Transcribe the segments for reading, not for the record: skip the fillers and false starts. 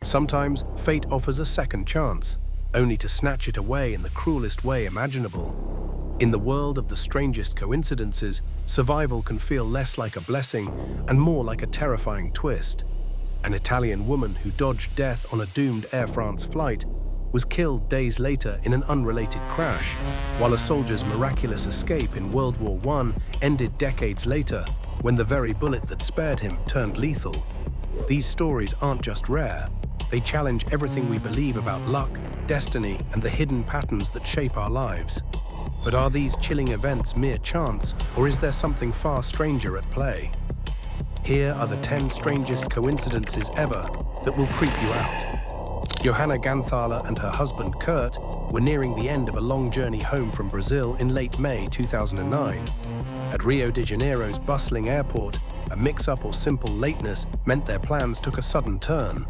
Sometimes fate offers a second chance, only to snatch it away in the cruelest way imaginable. In the world of the strangest coincidences, survival can feel less like a blessing and more like a terrifying twist. An Italian woman who dodged death on a doomed Air France flight was killed days later in an unrelated crash, while a soldier's miraculous escape in World War I ended decades later when the very bullet that spared him turned lethal. These stories aren't just rare, they challenge everything we believe about luck, destiny, and the hidden patterns that shape our lives. But are these chilling events mere chance, or is there something far stranger at play? Here are the 10 strangest coincidences ever that will creep you out. Johanna Ganthaler and her husband Kurt were nearing the end of a long journey home from Brazil in late May 2009. At Rio de Janeiro's bustling airport, a mix-up or simple lateness meant their plans took a sudden turn.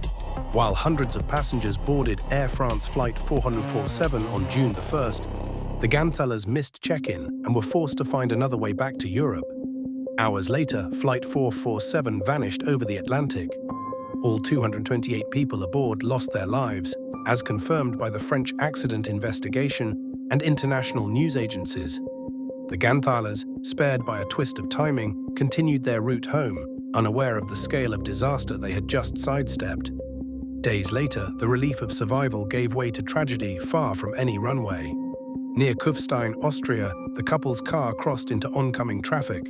While hundreds of passengers boarded Air France Flight 447 on June the 1st, the Ganthalers missed check-in and were forced to find another way back to Europe. Hours later, Flight 447 vanished over the Atlantic. All 228 people aboard lost their lives, as confirmed by the French accident investigation and international news agencies. The Ganthalers, spared by a twist of timing, continued their route home, unaware of the scale of disaster they had just sidestepped. Days later, the relief of survival gave way to tragedy far from any runway. Near Kufstein, Austria, the couple's car crossed into oncoming traffic.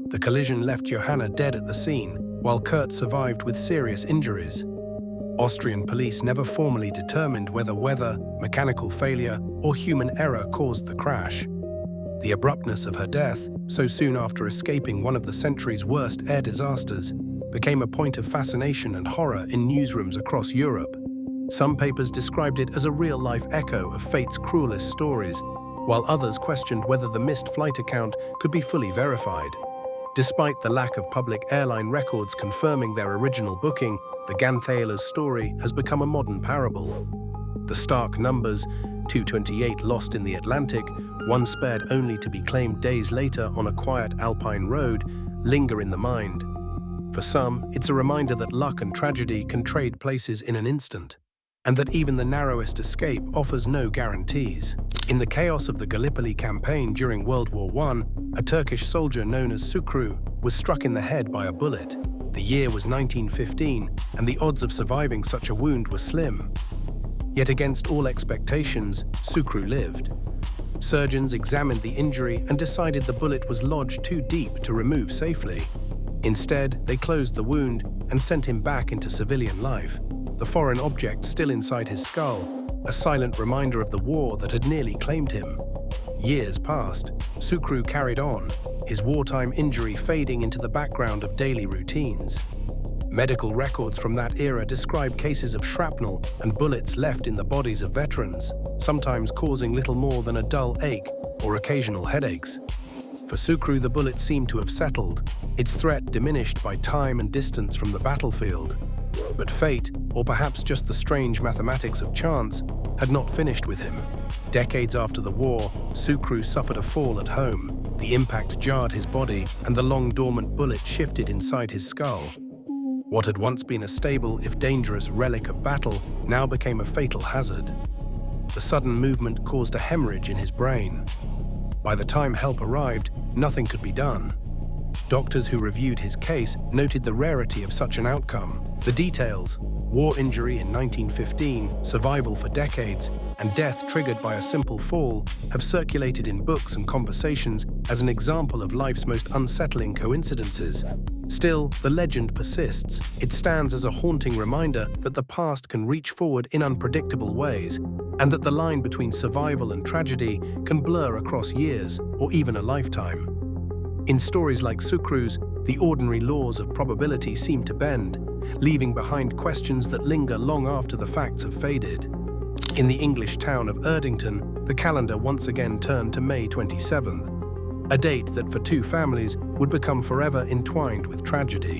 The collision left Johanna dead at the scene, while Kurt survived with serious injuries. Austrian police never formally determined whether weather, mechanical failure, or human error caused the crash. The abruptness of her death, so soon after escaping one of the century's worst air disasters, became a point of fascination and horror in newsrooms across Europe. Some papers described it as a real-life echo of fate's cruelest stories, while others questioned whether the missed flight account could be fully verified. Despite the lack of public airline records confirming their original booking, the Ganthalers' story has become a modern parable. The stark numbers, 228 lost in the Atlantic, one spared only to be claimed days later on a quiet alpine road, linger in the mind. For some, it's a reminder that luck and tragedy can trade places in an instant, and that even the narrowest escape offers no guarantees. In the chaos of the Gallipoli campaign during World War I, a Turkish soldier known as Sukru was struck in the head by a bullet. The year was 1915, and the odds of surviving such a wound were slim. Yet against all expectations, Sukru lived. Surgeons examined the injury and decided the bullet was lodged too deep to remove safely. Instead, they closed the wound and sent him back into civilian life, the foreign object still inside his skull, a silent reminder of the war that had nearly claimed him. Years passed. Sukru carried on, his wartime injury fading into the background of daily routines. Medical records from that era describe cases of shrapnel and bullets left in the bodies of veterans, sometimes causing little more than a dull ache or occasional headaches. For Sukru, the bullet seemed to have settled, its threat diminished by time and distance from the battlefield. But fate, or perhaps just the strange mathematics of chance, had not finished with him. Decades after the war, Sukru suffered a fall at home. The impact jarred his body, and the long dormant bullet shifted inside his skull. What had once been a stable, if dangerous, relic of battle now became a fatal hazard. The sudden movement caused a hemorrhage in his brain. By the time help arrived, nothing could be done. Doctors who reviewed his case noted the rarity of such an outcome. The details: war injury in 1915, survival for decades, and death triggered by a simple fall have circulated in books and conversations as an example of life's most unsettling coincidences. Still, the legend persists. It stands as a haunting reminder that the past can reach forward in unpredictable ways, and that the line between survival and tragedy can blur across years or even a lifetime. In stories like Sukru's, the ordinary laws of probability seem to bend, leaving behind questions that linger long after the facts have faded. In the English town of Erdington, the calendar once again turned to May 27th, a date that for two families would become forever entwined with tragedy.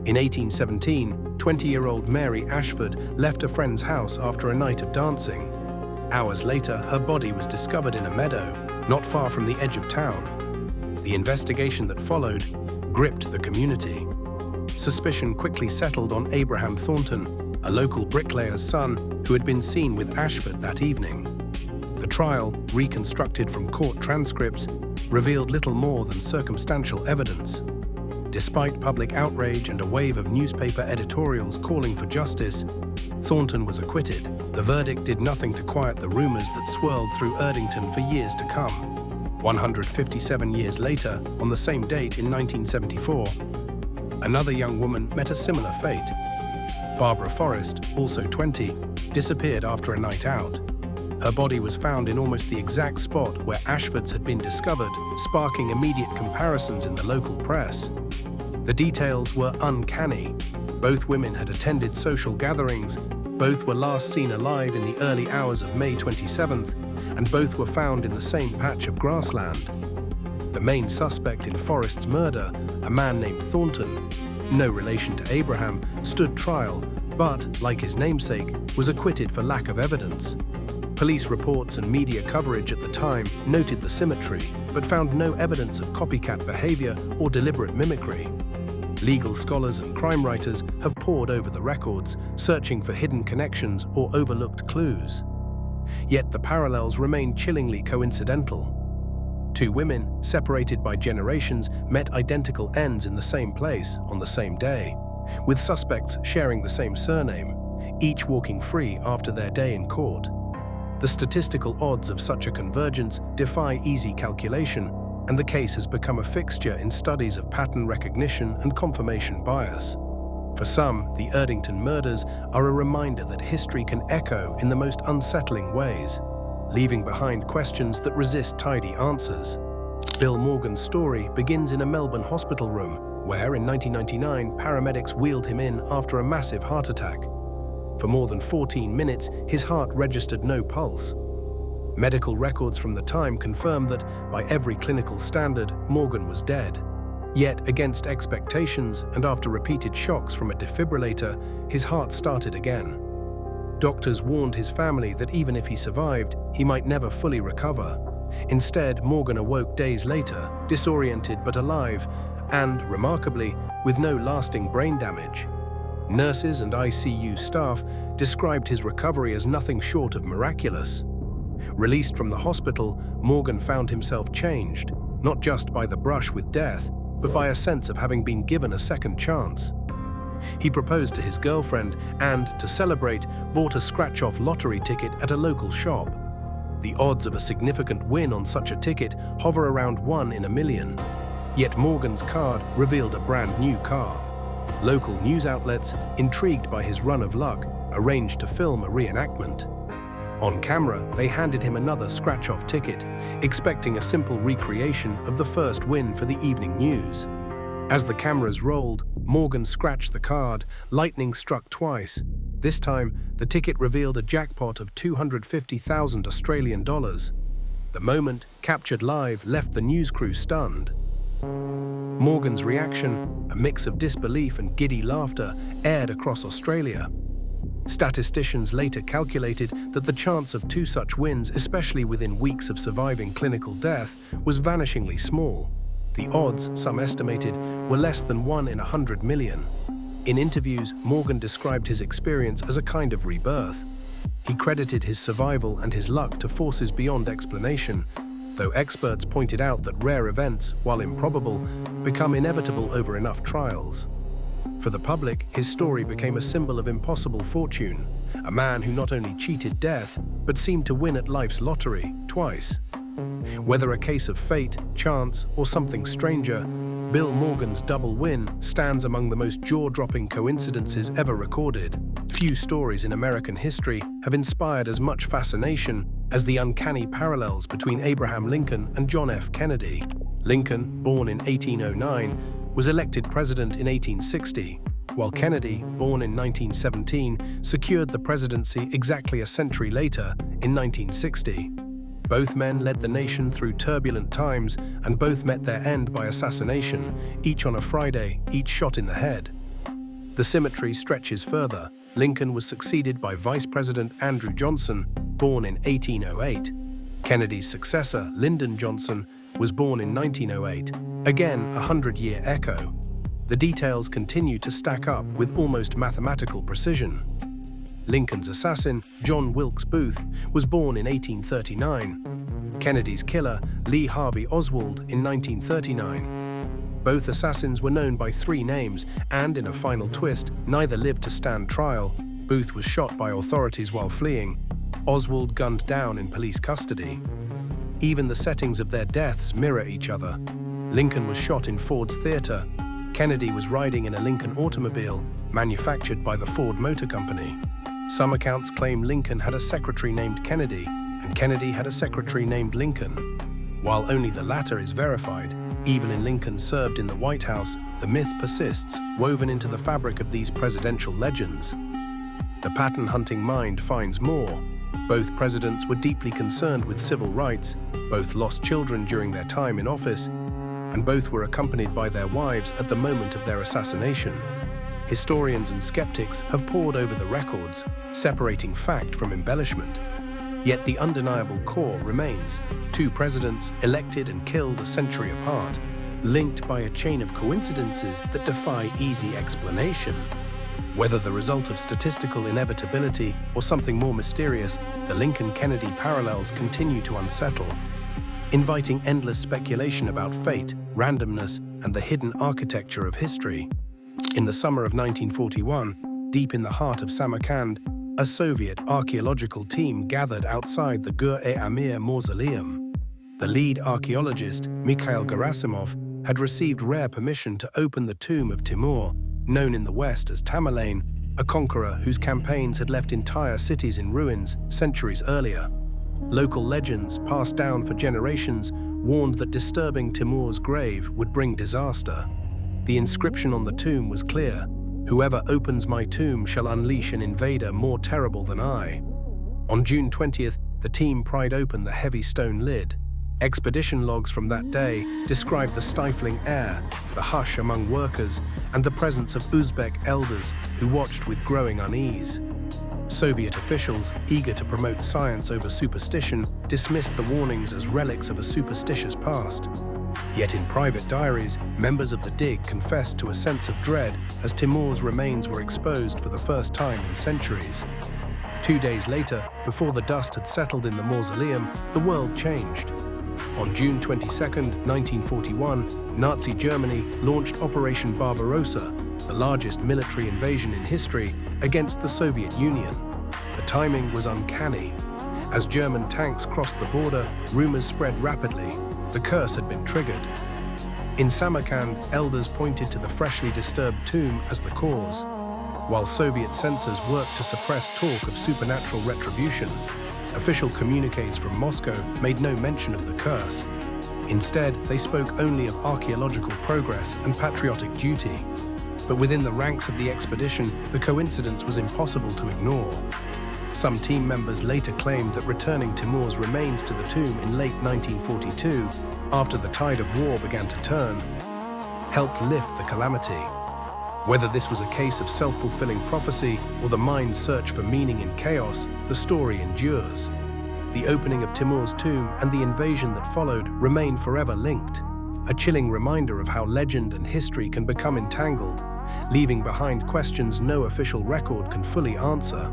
In 1817, 20-year-old Mary Ashford left a friend's house after a night of dancing. Hours later, her body was discovered in a meadow, not far from the edge of town. The investigation that followed gripped the community. Suspicion quickly settled on Abraham Thornton, a local bricklayer's son who had been seen with Ashford that evening. The trial, reconstructed from court transcripts, revealed little more than circumstantial evidence. Despite public outrage and a wave of newspaper editorials calling for justice, Thornton was acquitted. The verdict did nothing to quiet the rumors that swirled through Erdington for years to come. 157 years later, on the same date in 1974, another young woman met a similar fate. Barbara Forrest, also 20, disappeared after a night out. Her body was found in almost the exact spot where Ashford's had been discovered, sparking immediate comparisons in the local press. The details were uncanny. Both women had attended social gatherings, both were last seen alive in the early hours of May 27th, and both were found in the same patch of grassland. The main suspect in Forrest's murder, a man named Thornton, no relation to Abraham, stood trial, but, like his namesake, was acquitted for lack of evidence. Police reports and media coverage at the time noted the symmetry, but found no evidence of copycat behavior or deliberate mimicry. Legal scholars and crime writers have pored over the records, searching for hidden connections or overlooked clues. Yet the parallels remain chillingly coincidental. Two women, separated by generations, met identical ends in the same place on the same day, with suspects sharing the same surname, each walking free after their day in court. The statistical odds of such a convergence defy easy calculation, and the case has become a fixture in studies of pattern recognition and confirmation bias. For some, the Erdington murders are a reminder that history can echo in the most unsettling ways, leaving behind questions that resist tidy answers. Bill Morgan's story begins in a Melbourne hospital room, where in 1999 paramedics wheeled him in after a massive heart attack. For more than 14 minutes, his heart registered no pulse. Medical records from the time confirm that, by every clinical standard, Morgan was dead. Yet, against expectations and after repeated shocks from a defibrillator, his heart started again. Doctors warned his family that even if he survived, he might never fully recover. Instead, Morgan awoke days later, disoriented but alive, and, remarkably, with no lasting brain damage. Nurses and ICU staff described his recovery as nothing short of miraculous. Released from the hospital, Morgan found himself changed, not just by the brush with death, but by a sense of having been given a second chance. He proposed to his girlfriend and, to celebrate, bought a scratch-off lottery ticket at a local shop. The odds of a significant win on such a ticket hover around 1 in a million. Yet Morgan's card revealed a brand new car. Local news outlets, intrigued by his run of luck, arranged to film a reenactment. On camera, they handed him another scratch-off ticket, expecting a simple recreation of the first win for the evening news. As the cameras rolled, Morgan scratched the card, lightning struck twice. This time, the ticket revealed a jackpot of 250,000 Australian dollars. The moment, captured live, left the news crew stunned. Morgan's reaction, a mix of disbelief and giddy laughter, aired across Australia. Statisticians later calculated that the chance of two such wins, especially within weeks of surviving clinical death, was vanishingly small. The odds, some estimated, were less than 1 in 100 million. In interviews, Morgan described his experience as a kind of rebirth. He credited his survival and his luck to forces beyond explanation, though experts pointed out that rare events, while improbable, become inevitable over enough trials. For the public, his story became a symbol of impossible fortune, a man who not only cheated death, but seemed to win at life's lottery twice. Whether a case of fate, chance, or something stranger, Bill Morgan's double win stands among the most jaw-dropping coincidences ever recorded. Few stories in American history have inspired as much fascination as the uncanny parallels between Abraham Lincoln and John F. Kennedy. Lincoln, born in 1809, was elected president in 1860, while Kennedy, born in 1917, secured the presidency exactly a century later, in 1960. Both men led the nation through turbulent times, and both met their end by assassination, each on a Friday, each shot in the head. The symmetry stretches further. Lincoln was succeeded by Vice President Andrew Johnson, born in 1808. Kennedy's successor, Lyndon Johnson, was born in 1908, again a 100-year echo. The details continue to stack up with almost mathematical precision. Lincoln's assassin, John Wilkes Booth, was born in 1839. Kennedy's killer, Lee Harvey Oswald, in 1939. Both assassins were known by three names, and in a final twist, neither lived to stand trial. Booth was shot by authorities while fleeing. Oswald gunned down in police custody. Even the settings of their deaths mirror each other. Lincoln was shot in Ford's Theater. Kennedy was riding in a Lincoln automobile, manufactured by the Ford Motor Company. Some accounts claim Lincoln had a secretary named Kennedy, and Kennedy had a secretary named Lincoln. While only the latter is verified, Evelyn Lincoln served in the White House, the myth persists, woven into the fabric of these presidential legends. The pattern-hunting mind finds more. Both presidents were deeply concerned with civil rights, both lost children during their time in office, and both were accompanied by their wives at the moment of their assassination. Historians and skeptics have pored over the records, separating fact from embellishment. Yet the undeniable core remains: two presidents elected and killed a century apart, linked by a chain of coincidences that defy easy explanation. Whether the result of statistical inevitability or something more mysterious, the Lincoln-Kennedy parallels continue to unsettle, inviting endless speculation about fate, randomness, and the hidden architecture of history. In the summer of 1941, deep in the heart of Samarkand, a Soviet archaeological team gathered outside the Gur-e-Amir mausoleum. The lead archaeologist, Mikhail Gerasimov, had received rare permission to open the tomb of Timur, known in the West as Tamerlane, a conqueror whose campaigns had left entire cities in ruins centuries earlier. Local legends, passed down for generations, warned that disturbing Timur's grave would bring disaster. The inscription on the tomb was clear: "Whoever opens my tomb shall unleash an invader more terrible than I." On June 20th, the team pried open the heavy stone lid. Expedition logs from that day describe the stifling air, the hush among workers, and the presence of Uzbek elders who watched with growing unease. Soviet officials, eager to promote science over superstition, dismissed the warnings as relics of a superstitious past. Yet in private diaries, members of the dig confessed to a sense of dread as Timur's remains were exposed for the first time in centuries. 2 days later, before the dust had settled in the mausoleum, the world changed. On June 22, 1941, Nazi Germany launched Operation Barbarossa, the largest military invasion in history, against the Soviet Union. The timing was uncanny. As German tanks crossed the border, rumors spread rapidly. The curse had been triggered. In Samarkand, elders pointed to the freshly disturbed tomb as the cause, while Soviet censors worked to suppress talk of supernatural retribution. Official communiques from Moscow made no mention of the curse. Instead, they spoke only of archaeological progress and patriotic duty. But within the ranks of the expedition, the coincidence was impossible to ignore. Some team members later claimed that returning Timur's remains to the tomb in late 1942, after the tide of war began to turn, helped lift the calamity. Whether this was a case of self-fulfilling prophecy or the mind's search for meaning in chaos, the story endures. The opening of Timur's tomb and the invasion that followed remain forever linked, a chilling reminder of how legend and history can become entangled, leaving behind questions no official record can fully answer.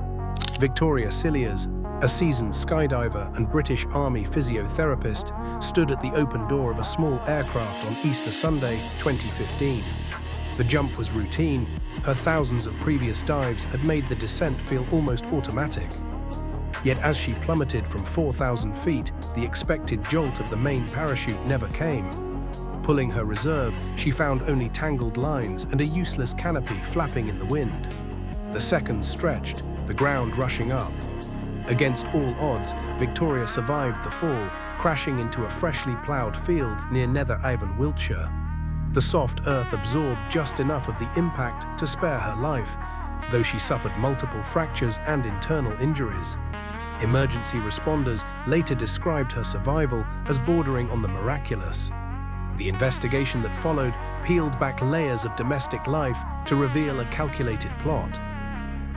Victoria Cilliers, a seasoned skydiver and British Army physiotherapist, stood at the open door of a small aircraft on Easter Sunday, 2015. The jump was routine. Her thousands of previous dives had made the descent feel almost automatic. Yet as she plummeted from 4,000 feet, the expected jolt of the main parachute never came. Pulling her reserve, she found only tangled lines and a useless canopy flapping in the wind. The seconds stretched, the ground rushing up. Against all odds, Victoria survived the fall, crashing into a freshly ploughed field near Nether Avon, Wiltshire. The soft earth absorbed just enough of the impact to spare her life, though she suffered multiple fractures and internal injuries. Emergency responders later described her survival as bordering on the miraculous. The investigation that followed peeled back layers of domestic life to reveal a calculated plot.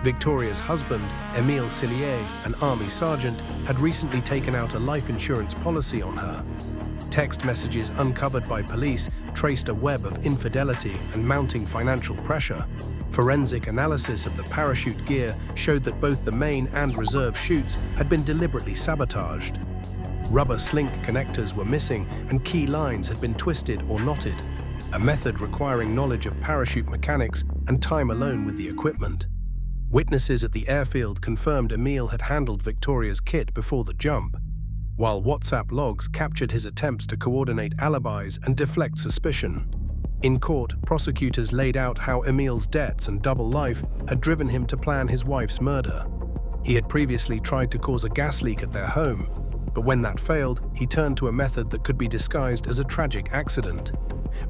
Victoria's husband, Émile Cilliers, an army sergeant, had recently taken out a life insurance policy on her. Text messages uncovered by police traced a web of infidelity and mounting financial pressure. Forensic analysis of the parachute gear showed that both the main and reserve chutes had been deliberately sabotaged. Rubber slink connectors were missing and key lines had been twisted or knotted, a method requiring knowledge of parachute mechanics and time alone with the equipment. Witnesses at the airfield confirmed Emil had handled Victoria's kit before the jump, while WhatsApp logs captured his attempts to coordinate alibis and deflect suspicion. In court, prosecutors laid out how Emil's debts and double life had driven him to plan his wife's murder. He had previously tried to cause a gas leak at their home, but when that failed, he turned to a method that could be disguised as a tragic accident.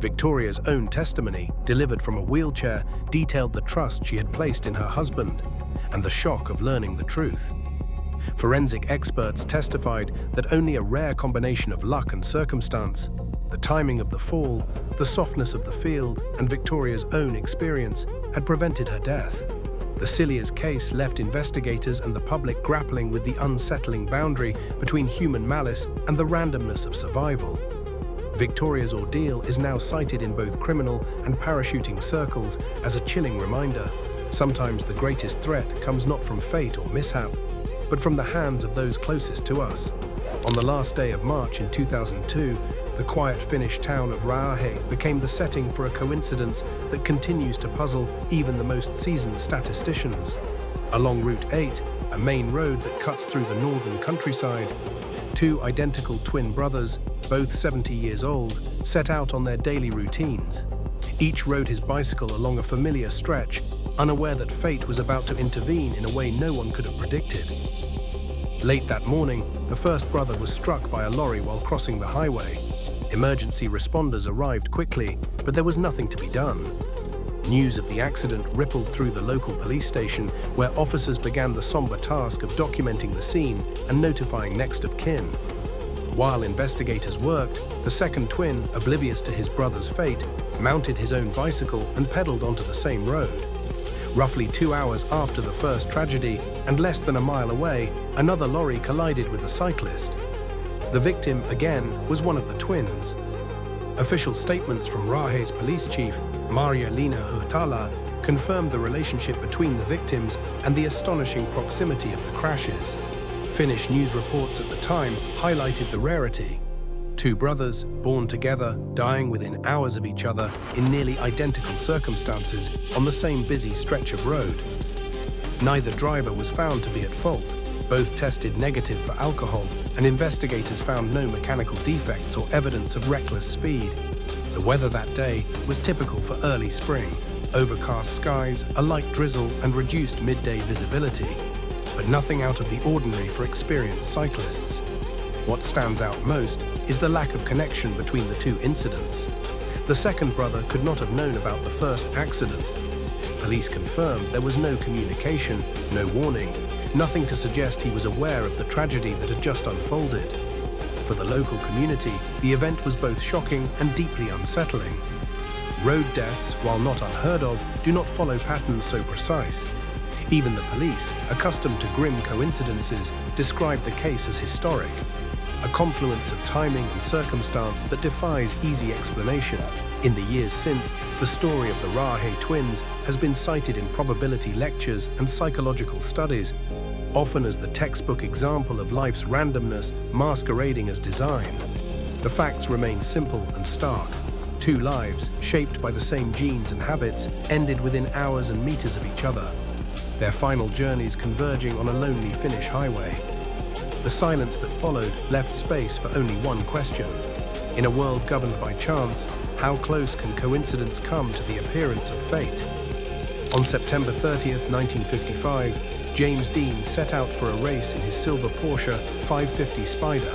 Victoria's own testimony, delivered from a wheelchair, detailed the trust she had placed in her husband and the shock of learning the truth. Forensic experts testified that only a rare combination of luck and circumstance, the timing of the fall, the softness of the field, and Victoria's own experience had prevented her death. The Cilliers case left investigators and the public grappling with the unsettling boundary between human malice and the randomness of survival. Victoria's ordeal is now cited in both criminal and parachuting circles as a chilling reminder. Sometimes the greatest threat comes not from fate or mishap, but from the hands of those closest to us. On the last day of March in 2002, the quiet Finnish town of Raahe became the setting for a coincidence that continues to puzzle even the most seasoned statisticians. Along Route 8, a main road that cuts through the northern countryside, two identical twin brothers, both 70 years old, set out on their daily routines. Each rode his bicycle along a familiar stretch, unaware that fate was about to intervene in a way no one could have predicted. Late that morning, the first brother was struck by a lorry while crossing the highway. Emergency responders arrived quickly, but there was nothing to be done. News of the accident rippled through the local police station, where officers began the somber task of documenting the scene and notifying next of kin. While investigators worked, the second twin, oblivious to his brother's fate, mounted his own bicycle and pedaled onto the same road. Roughly 2 hours after the first tragedy, and less than a mile away, another lorry collided with a cyclist. The victim, again, was one of the twins. Official statements from Raahe's police chief, Marja-Leena Huhtala, confirmed the relationship between the victims and the astonishing proximity of the crashes. Finnish news reports at the time highlighted the rarity. Two brothers, born together, dying within hours of each other in nearly identical circumstances on the same busy stretch of road. Neither driver was found to be at fault. Both tested negative for alcohol, and investigators found no mechanical defects or evidence of reckless speed. The weather that day was typical for early spring. Overcast skies, a light drizzle, and reduced midday visibility. But nothing out of the ordinary for experienced cyclists. What stands out most is the lack of connection between the two incidents. The second brother could not have known about the first accident. Police confirmed there was no communication, no warning, nothing to suggest he was aware of the tragedy that had just unfolded. For the local community, the event was both shocking and deeply unsettling. Road deaths, while not unheard of, do not follow patterns so precise. Even the police, accustomed to grim coincidences, described the case as historic, a confluence of timing and circumstance that defies easy explanation. In the years since, the story of the Raahe twins has been cited in probability lectures and psychological studies, often as the textbook example of life's randomness masquerading as design. The facts remain simple and stark. Two lives, shaped by the same genes and habits, ended within hours and meters of each other, their final journeys converging on a lonely Finnish highway. The silence that followed left space for only one question. In a world governed by chance, how close can coincidence come to the appearance of fate? On September 30th, 1955, James Dean set out for a race in his silver Porsche 550 Spider,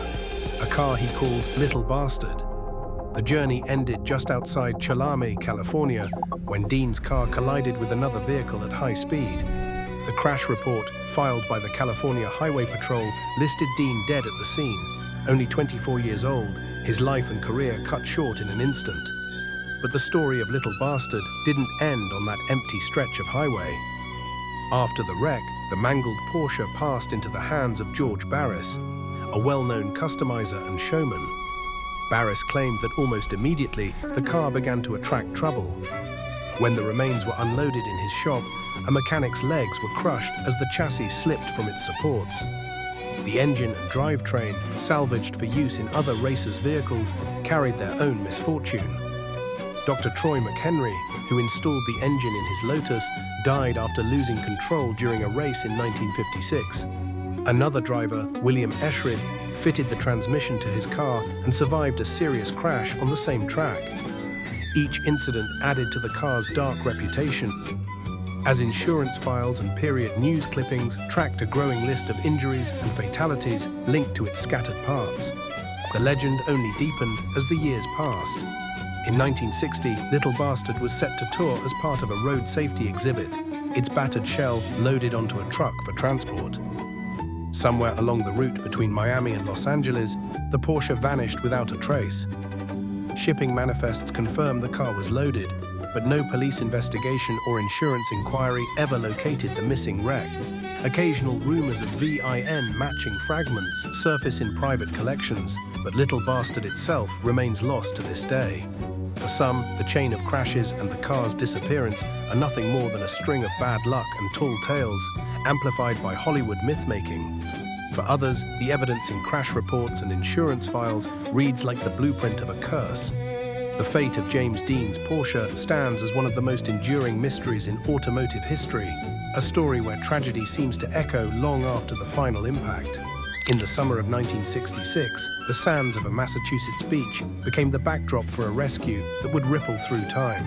a car he called Little Bastard. The journey ended just outside Chalame, California, when Dean's car collided with another vehicle at high speed. The crash report, filed by the California Highway Patrol, listed Dean dead at the scene. Only 24 years old, his life and career cut short in an instant. But the story of Little Bastard didn't end on that empty stretch of highway. After the wreck, the mangled Porsche passed into the hands of George Barris, a well-known customizer and showman. Barris claimed that almost immediately the car began to attract trouble. When the remains were unloaded in his shop, a mechanic's legs were crushed as the chassis slipped from its supports. The engine and drivetrain, salvaged for use in other racers' vehicles, carried their own misfortune. Dr. Troy McHenry, who installed the engine in his Lotus, died after losing control during a race in 1956. Another driver, William Eschrid, fitted the transmission to his car and survived a serious crash on the same track. Each incident added to the car's dark reputation, as insurance files and period news clippings tracked a growing list of injuries and fatalities linked to its scattered parts. The legend only deepened as the years passed. In 1960, Little Bastard was set to tour as part of a road safety exhibit, its battered shell loaded onto a truck for transport. Somewhere along the route between Miami and Los Angeles, the Porsche vanished without a trace. Shipping manifests confirmed the car was loaded, but no police investigation or insurance inquiry ever located the missing wreck. Occasional rumors of VIN matching fragments surface in private collections, but Little Bastard itself remains lost to this day. For some, the chain of crashes and the car's disappearance are nothing more than a string of bad luck and tall tales, amplified by Hollywood myth-making. For others, the evidence in crash reports and insurance files reads like the blueprint of a curse. The fate of James Dean's Porsche stands as one of the most enduring mysteries in automotive history, a story where tragedy seems to echo long after the final impact. In the summer of 1966, the sands of a Massachusetts beach became the backdrop for a rescue that would ripple through time.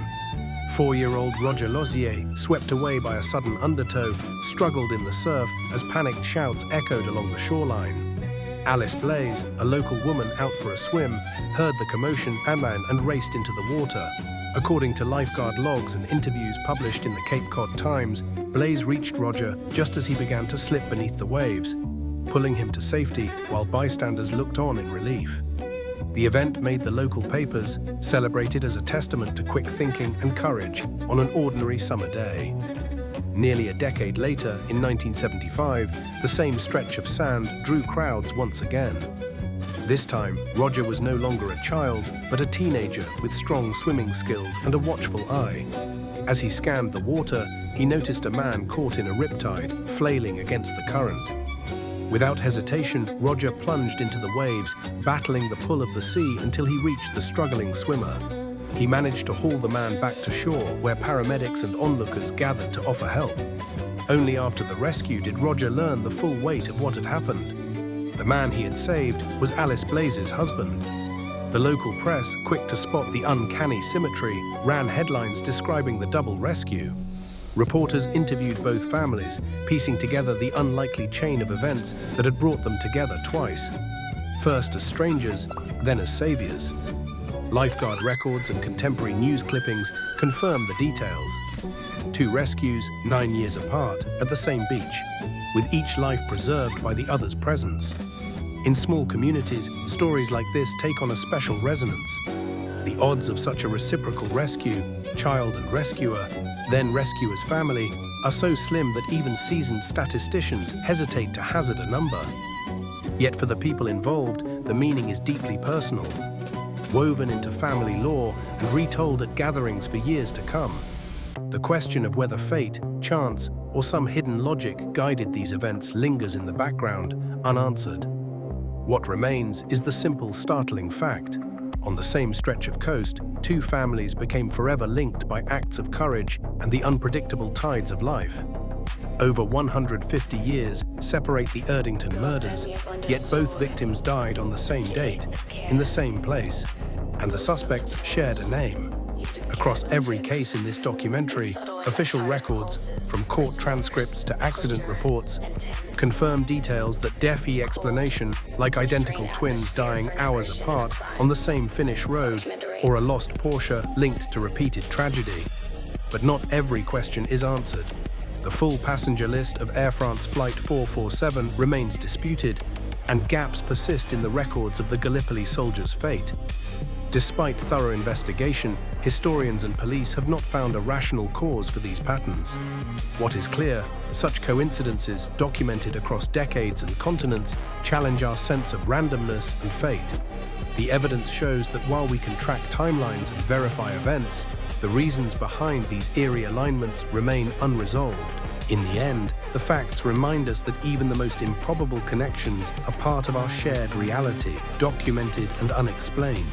4-year-old Roger Lozier, swept away by a sudden undertow, struggled in the surf as panicked shouts echoed along the shoreline. Alice Blaze, a local woman out for a swim, heard the commotion and raced into the water. According to lifeguard logs and interviews published in the Cape Cod Times, Blaze reached Roger just as he began to slip beneath the waves, pulling him to safety while bystanders looked on in relief. The event made the local papers, celebrated as a testament to quick thinking and courage on an ordinary summer day. Nearly a decade later, in 1975, the same stretch of sand drew crowds once again. This time, Roger was no longer a child, but a teenager with strong swimming skills and a watchful eye. As he scanned the water, he noticed a man caught in a riptide, flailing against the current. Without hesitation, Roger plunged into the waves, battling the pull of the sea until he reached the struggling swimmer. He managed to haul the man back to shore, where paramedics and onlookers gathered to offer help. Only after the rescue did Roger learn the full weight of what had happened. The man he had saved was Alice Blaze's husband. The local press, quick to spot the uncanny symmetry, ran headlines describing the double rescue. Reporters interviewed both families, piecing together the unlikely chain of events that had brought them together twice. First as strangers, then as saviors. Lifeguard records and contemporary news clippings confirm the details. 2 rescues, 9 years apart, at the same beach, with each life preserved by the other's presence. In small communities, stories like this take on a special resonance. The odds of such a reciprocal rescue, child and rescuer, then rescuer's family, are so slim that even seasoned statisticians hesitate to hazard a number. Yet for the people involved, the meaning is deeply personal, woven into family lore and retold at gatherings for years to come. The question of whether fate, chance, or some hidden logic guided these events lingers in the background, unanswered. What remains is the simple, startling fact. On the same stretch of coast, 2 families became forever linked by acts of courage and the unpredictable tides of life. Over 150 years separate the Erdington murders, yet both victims died on the same date, in the same place, and the suspects shared a name. Across every case in this documentary, official records, from court transcripts to accident reports, confirm details that defy explanation, like identical twins dying hours apart on the same Finnish road, or a lost Porsche linked to repeated tragedy. But not every question is answered. The full passenger list of Air France Flight 447 remains disputed, and gaps persist in the records of the Gallipoli soldiers' fate. Despite thorough investigation, historians and police have not found a rational cause for these patterns. What is clear, such coincidences, documented across decades and continents, challenge our sense of randomness and fate. The evidence shows that while we can track timelines and verify events, the reasons behind these eerie alignments remain unresolved. In the end, the facts remind us that even the most improbable connections are part of our shared reality, documented and unexplained.